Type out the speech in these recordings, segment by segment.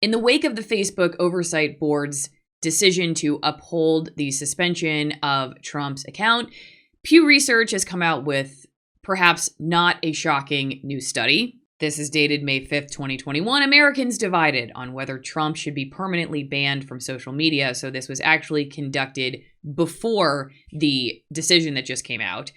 In the wake of the Facebook Oversight Board's decision to uphold the suspension of Trump's account, Pew Research has come out with perhaps not a shocking new study. This is dated May 5th, 2021. Americans divided on whether Trump should be permanently banned from social media. So this was actually conducted before the decision that just came out.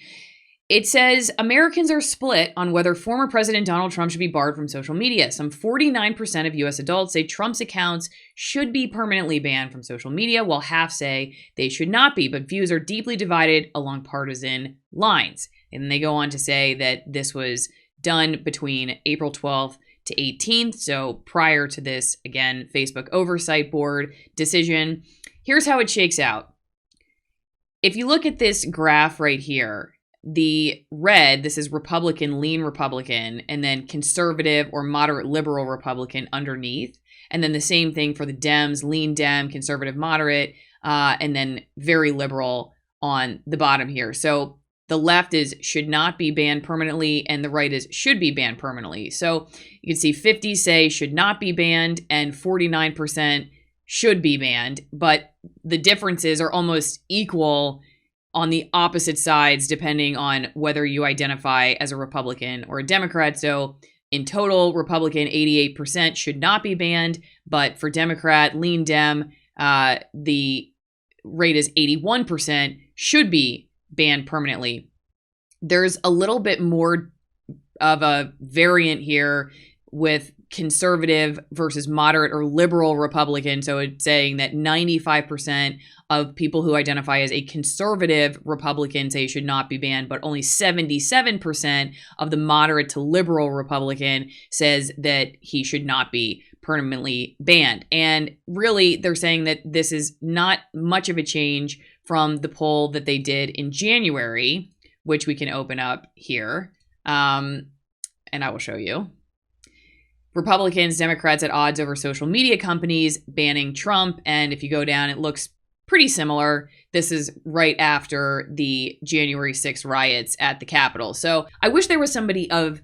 It says Americans are split on whether former President Donald Trump should be barred from social media. Some 49% of U.S. adults say Trump's accounts should be permanently banned from social media, while half say they should not be. But views are deeply divided along partisan lines. And they go on to say that this was done between April 12th to 18th. So prior to this, again, Facebook Oversight Board decision. Here's how it shakes out. If you look at this graph right here, the red, this is Republican, lean Republican, and then conservative or moderate liberal Republican underneath. And then the same thing for the Dems, lean Dem, conservative moderate, and then very liberal on the bottom here. So the left is should not be banned permanently, and the right is should be banned permanently. So you can see 50 say should not be banned, and 49% should be banned. But the differences are almost equal on the opposite sides, depending on whether you identify as a Republican or a Democrat. So in total, Republican 88% should not be banned, but for Democrat, lean Dem, the rate is 81% should be banned permanently. There's a little bit more of a variant here with conservative versus moderate or liberal Republican. So it's saying that 95% of people who identify as a conservative Republican say should not be banned, but only 77% of the moderate to liberal Republican says that he should not be permanently banned. And really, they're saying that this is not much of a change from the poll that they did in January, which we can open up here. And I will show you. Republicans, Democrats at odds over social media companies banning Trump. And if you go down, it looks pretty similar. This is right after the January 6th riots at the Capitol. So I wish there was somebody of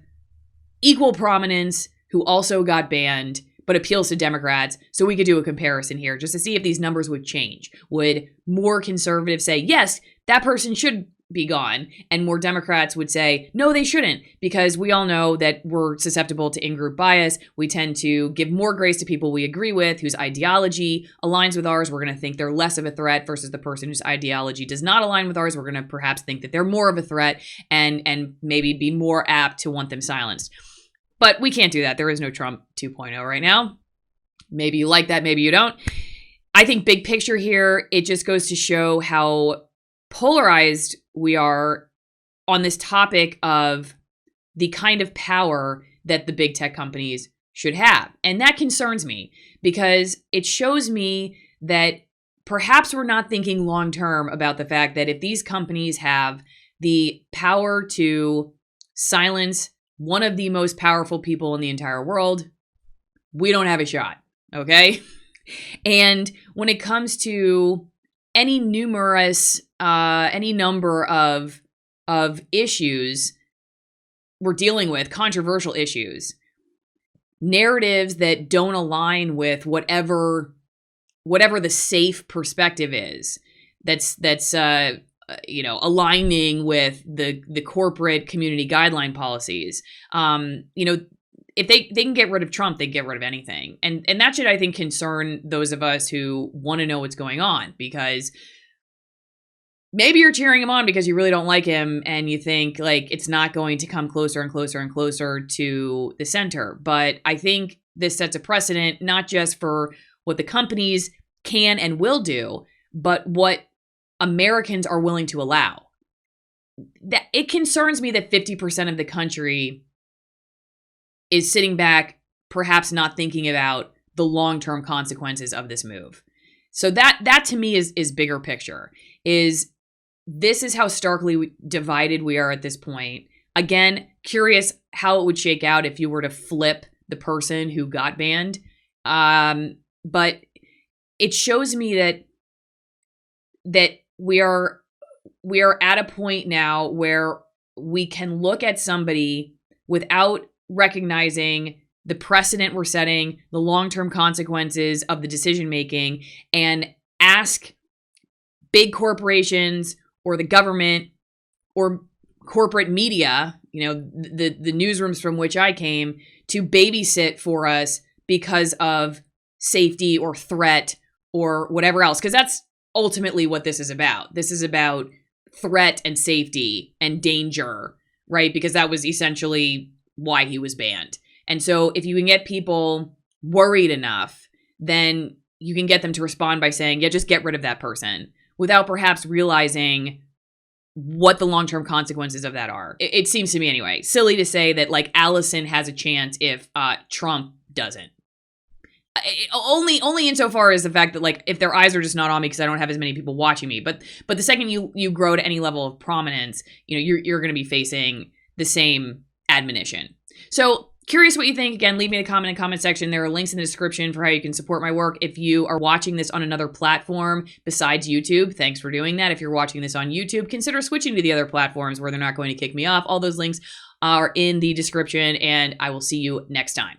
equal prominence who also got banned, but appeals to Democrats, so we could do a comparison here just to see if these numbers would change. Would more conservatives say, yes, that person should be gone, and more Democrats would say, no, they shouldn't, because we all know that we're susceptible to in-group bias. We tend to give more grace to people we agree with, whose ideology aligns with ours. We're going to think they're less of a threat versus the person whose ideology does not align with ours. We're going to perhaps think that they're more of a threat and maybe be more apt to want them silenced. But we can't do that. There is no Trump 2.0 right now. Maybe you like that, maybe you don't. I think big picture here, it just goes to show how polarized we are on this topic of the kind of power that the big tech companies should have. And that concerns me because it shows me that perhaps we're not thinking long term about the fact that if these companies have the power to silence one of the most powerful people in the entire world, we don't have a shot, okay? And when it comes to any number of issues we're dealing with, controversial issues, narratives that don't align with whatever the safe perspective is, that's aligning with the corporate community guideline policies. If they can get rid of Trump, they can get rid of anything. And that should, I think, concern those of us who want to know what's going on, because maybe you're cheering him on because you really don't like him and you think like it's not going to come closer and closer and closer to the center. But I think this sets a precedent, not just for what the companies can and will do, but what Americans are willing to allow. That it concerns me that 50% of the country is sitting back, perhaps not thinking about the long-term consequences of this move. So that to me is bigger picture. This is how starkly divided we are at this point. Again, curious how it would shake out if you were to flip the person who got banned. But it shows me that we are at a point now where we can look at somebody without recognizing the precedent we're setting, the long-term consequences of the decision-making, and ask big corporations or the government or corporate media, the newsrooms from which I came, to babysit for us because of safety or threat or whatever else. Because that's ultimately what this is about. This is about threat and safety and danger, right? Because that was essentially why he was banned. And so if you can get people worried enough, then you can get them to respond by saying, yeah, just get rid of that person, without perhaps realizing what the long-term consequences of that are. It seems to me anyway, silly to say that like Allison has a chance if Trump doesn't. Only insofar as the fact that like if their eyes are just not on me because I don't have as many people watching me. But the second you grow to any level of prominence, you're going to be facing the same admonition. So curious what you think. Again, leave me a comment in the comment section. There are links in the description for how you can support my work. If you are watching this on another platform besides YouTube, thanks for doing that. If you're watching this on YouTube, consider switching to the other platforms where they're not going to kick me off. All those links are in the description, and I will see you next time.